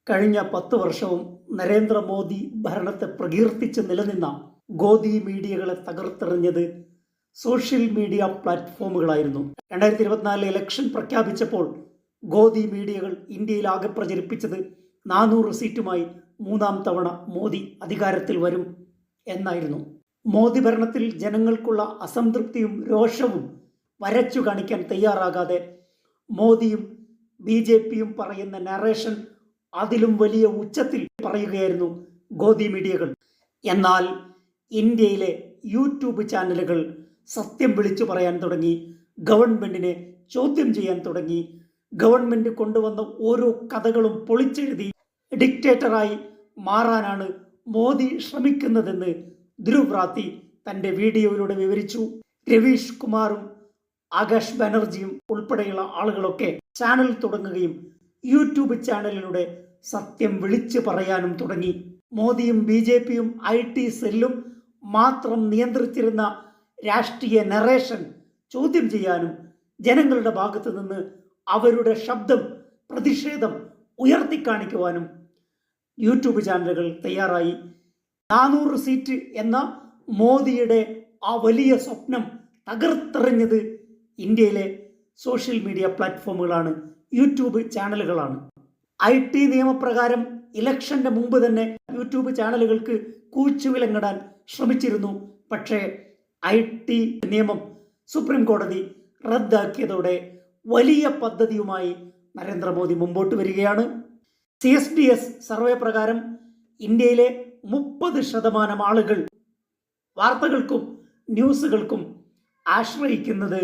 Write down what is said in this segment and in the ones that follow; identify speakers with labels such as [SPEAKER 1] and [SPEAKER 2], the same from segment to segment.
[SPEAKER 1] കഴിഞ്ഞ 10 വർഷവും നരേന്ദ്രമോദി ഭരണത്തെ പ്രകീർത്തിച്ച് നിലനിന്ന ഗോദി മീഡിയകളെ തകർത്തെറിഞ്ഞത് സോഷ്യൽ മീഡിയ പ്ലാറ്റ്ഫോമുകളായിരുന്നു. 2024 ഇലക്ഷൻ പ്രഖ്യാപിച്ചപ്പോൾ ഗോദി മീഡിയകൾ ഇന്ത്യയിലാകെ പ്രചരിപ്പിച്ചത് 400 സീറ്റുമായി 3ാം തവണ മോദി അധികാരത്തിൽ വരും എന്നായിരുന്നു. മോദി ഭരണത്തിൽ ജനങ്ങൾക്കുള്ള അസംതൃപ്തിയും രോഷവും വരച്ചു കാണിക്കാൻ തയ്യാറാകാതെ മോദിയും BJPയും പറയുന്ന നറേഷൻ അതിലും വലിയ ഉച്ചത്തിൽ പറയുകയായിരുന്നു ഗോദി മീഡിയകൾ. എന്നാൽ ഇന്ത്യയിലെ യൂട്യൂബ് ചാനലുകൾ സത്യം വിളിച്ചു പറയാൻ തുടങ്ങി, ഗവൺമെൻറ്റിനെ ചോദ്യം ചെയ്യാൻ തുടങ്ങി. ഗവൺമെൻറ് കൊണ്ടുവന്ന ഓരോ കഥകളും പൊളിച്ചെഴുതി ഡിക്റ്റേറ്ററായി മാറാനാണ് മോദി ശ്രമിക്കുന്നതെന്ന് ധ്രുവ് റാത്തി തൻ്റെ വീഡിയോയിലൂടെ വിവരിച്ചു. രവീഷ് കുമാറും ആകാശ് ബാനർജിയും ഉൾപ്പെടെയുള്ള ആളുകളൊക്കെ ചാനൽ തുടങ്ങുകയും യൂട്യൂബ് ചാനലിലൂടെ സത്യം വിളിച്ചു പറയാനും തുടങ്ങി. മോദിയും BJPയും IT സെല്ലും മാത്രം നിയന്ത്രിച്ചിരുന്ന രാഷ്ട്രീയ നറേഷൻ ചോദ്യം ചെയ്യാനും ജനങ്ങളുടെ ഭാഗത്തു നിന്ന് അവരുടെ ശബ്ദം, പ്രതിഷേധം ഉയർത്തിക്കാണിക്കുവാനും യൂട്യൂബ് ചാനലുകൾ തയ്യാറായി. 400 സീറ്റ് എന്ന മോദിയുടെ ആ വലിയ സ്വപ്നം തകർത്തെറിഞ്ഞത് ഇന്ത്യയിലെ സോഷ്യൽ മീഡിയ പ്ലാറ്റ്ഫോമുകളാണ്, യൂട്യൂബ് ചാനലുകളാണ്. IT നിയമപ്രകാരം ഇലക്ഷൻ്റെ മുമ്പ് തന്നെ യൂട്യൂബ് ചാനലുകൾക്ക് കൂച്ചുവിലങ്ങിടാൻ ശ്രമിച്ചിരുന്നു. പക്ഷേ IT നിയമം സുപ്രീം കോടതി റദ്ദാക്കിയതോടെ വലിയ പദ്ധതിയുമായി നരേന്ദ്രമോദി മുമ്പോട്ട് വരികയാണ്. CSDS സർവേ പ്രകാരം ഇന്ത്യയിലെ 30% ആളുകൾ വാർത്തകൾക്കും ന്യൂസുകൾക്കും ആശ്രയിക്കുന്നത്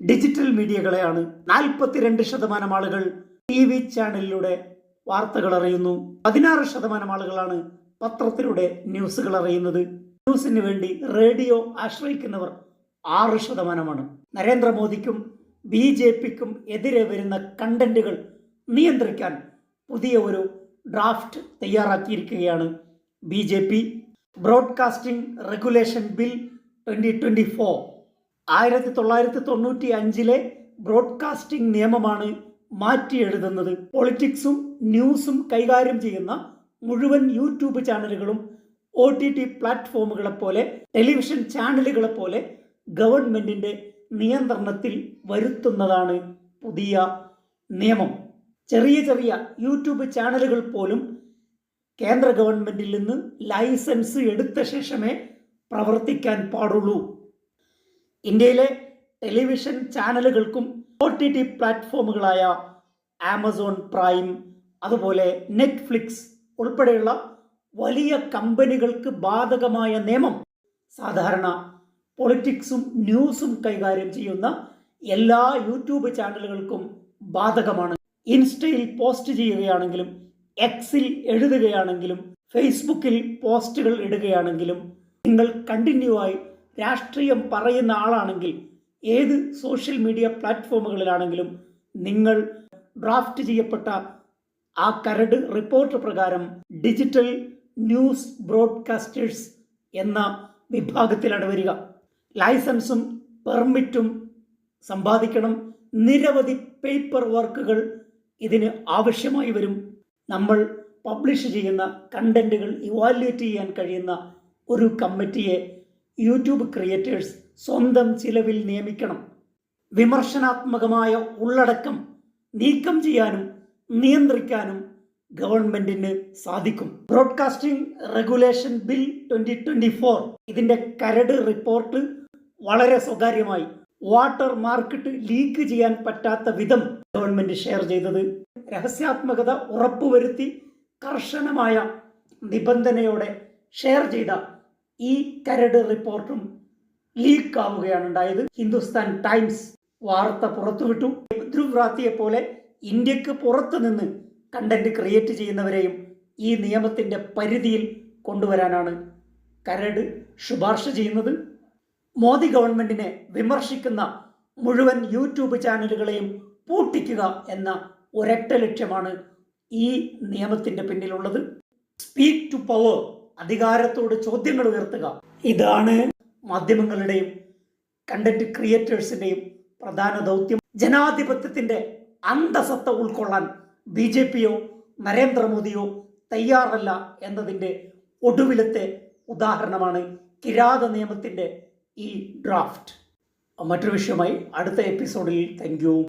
[SPEAKER 1] ഡിജിറ്റൽ മീഡിയകളെയാണ്. 42% ആളുകൾ TV ചാനലിലൂടെ വാർത്തകൾ അറിയുന്നു. 16% ആളുകളാണ് പത്രത്തിലൂടെ ന്യൂസുകൾ അറിയുന്നത്. ന്യൂസിന് വേണ്ടി റേഡിയോ ആശ്രയിക്കുന്നവർ 6%. നരേന്ദ്രമോദിക്കും BJPക്കും എതിരെ വരുന്ന കണ്ടന്റുകൾ നിയന്ത്രിക്കാൻ പുതിയ ഒരു ഡ്രാഫ്റ്റ് തയ്യാറാക്കിയിരിക്കുകയാണ് BJP. Broadcasting regulation bill 2024 1995 broadcasting നിയമമാണ് മാറ്റി എഴുതുന്നത്. പൊളിറ്റിക്സും ന്യൂസും കൈകാര്യം ചെയ്യുന്ന മുഴുവൻ യൂട്യൂബ് ചാനലുകളും OTT പ്ലാറ്റ്ഫോമുകളെ പോലെ, ടെലിവിഷൻ ചാനലുകളെ പോലെ ഗവൺമെൻറ്റിൻ്റെ നിയന്ത്രണത്തിൽ വരുത്തുന്നതാണ് പുതിയ നിയമം. ചെറിയ ചെറിയ യൂട്യൂബ് ചാനലുകൾ പോലും കേന്ദ്ര ഗവൺമെൻറ്റിൽ നിന്ന് ലൈസൻസ് എടുത്ത ശേഷമേ പ്രവർത്തിക്കാൻ പാടുള്ളൂ. ഇന്ത്യയിലെ ടെലിവിഷൻ ചാനലുകൾക്കും OTT പ്ലാറ്റ്ഫോമുകളായ ആമസോൺ പ്രൈം, അതുപോലെ നെറ്റ്ഫ്ലിക്സ് ഉൾപ്പെടെയുള്ള വലിയ കമ്പനികൾക്ക് ബാധകമായ നിയമം സാധാരണ പൊളിറ്റിക്സും ന്യൂസും കൈകാര്യം ചെയ്യുന്ന എല്ലാ യൂട്യൂബ് ചാനലുകൾക്കും ബാധകമാണ്. ഇൻസ്റ്റയിൽ പോസ്റ്റ് ചെയ്യുകയാണെങ്കിലും, എക്സിൽ എഴുതുകയാണെങ്കിലും, ഫേസ്ബുക്കിൽ പോസ്റ്റുകൾ ഇടുകയാണെങ്കിലും, നിങ്ങൾ കണ്ടിന്യൂ ആയി രാഷ്ട്രീയം പറയുന്ന ആളാണെങ്കിൽ, ഏത് സോഷ്യൽ മീഡിയ പ്ലാറ്റ്ഫോമുകളിലാണെങ്കിലും നിങ്ങൾ ഡ്രാഫ്റ്റ് ചെയ്യപ്പെട്ട ആ കരട് റിപ്പോർട്ട് പ്രകാരം ഡിജിറ്റൽ ന്യൂസ് ബ്രോഡ്കാസ്റ്റേഴ്സ് എന്ന വിഭാഗത്തിലാണ് വരിക. ലൈസൻസും പെർമിറ്റും സമ്പാദിക്കണം. നിരവധി പേപ്പർ വർക്കുകൾ ഇതിന് ആവശ്യമായി വരും. നമ്മൾ പബ്ലിഷ് ചെയ്യുന്ന കണ്ടന്റുകൾ ഇവാലുവേറ്റ് ചെയ്യാൻ കഴിയുന്ന ഒരു കമ്മിറ്റിയെ യൂട്യൂബ് ക്രിയേറ്റേഴ്സ് സ്വന്തം ചിലവിൽ നിയമിക്കണം. വിമർശനാത്മകമായ ഉള്ളടക്കം നീക്കം ചെയ്യാനും നിയന്ത്രിക്കാനും ഗവൺമെൻറ്റിന് സാധിക്കും. ബ്രോഡ്കാസ്റ്റിംഗ് റെഗുലേഷൻ ബിൽ 2024 ഇതിൻ്റെ കരട് റിപ്പോർട്ട് വളരെ സ്വകാര്യമായി വാട്ടർ മാർക്കിട്ട് ലീക്ക് ചെയ്യാൻ പറ്റാത്ത വിധം ഗവൺമെൻറ് ഷെയർ ചെയ്തത്. രഹസ്യാത്മകത ഉറപ്പുവരുത്തി കർശനമായ നിബന്ധനയോടെ ഷെയർ ചെയ്ത ഈ കരട് റിപ്പോർട്ടും ലീക്ക് ആവുകയാണ് ഉണ്ടായത്. ഹിന്ദുസ്ഥാൻ ടൈംസ് വാർത്ത പുറത്തുവിട്ടു. ധ്രുവ് റാത്തിയെ പോലെ ഇന്ത്യക്ക് പുറത്തു നിന്ന് കണ്ടന്റ് ക്രിയേറ്റ് ചെയ്യുന്നവരെയും ഈ നിയമത്തിൻ്റെ പരിധിയിൽ കൊണ്ടുവരാനാണ് കരട് ശുപാർശ ചെയ്യുന്നത്. മോദി ഗവൺമെൻറ്റിനെ വിമർശിക്കുന്ന മുഴുവൻ യൂട്യൂബ് ചാനലുകളെയും പൂട്ടിക്കുക എന്ന ഒരൊറ്റ ലക്ഷ്യമാണ് ഈ നിയമത്തിൻ്റെ പിന്നിലുള്ളത്. സ്പീക്ക് ടു പവർ, അധികാരത്തോട് ചോദ്യങ്ങൾ ഉയർത്തുക. ഇതാണ് മാധ്യമങ്ങളുടെയും കണ്ടന്റ് ക്രിയേറ്റേഴ്സിൻ്റെയും പ്രധാന ദൗത്യം. ജനാധിപത്യത്തിൻ്റെ അന്തസത്ത ഉൾക്കൊള്ളാൻ BJPയോ നരേന്ദ്രമോദിയോ തയ്യാറല്ല എന്നതിൻ്റെ ഒടുവിലത്തെ ഉദാഹരണമാണ് കിരാത നിയമത്തിൻ്റെ ഈ ഡ്രാഫ്റ്റ്. മറ്റൊരു വിഷയമായി അടുത്ത എപ്പിസോഡിൽ. Thank you.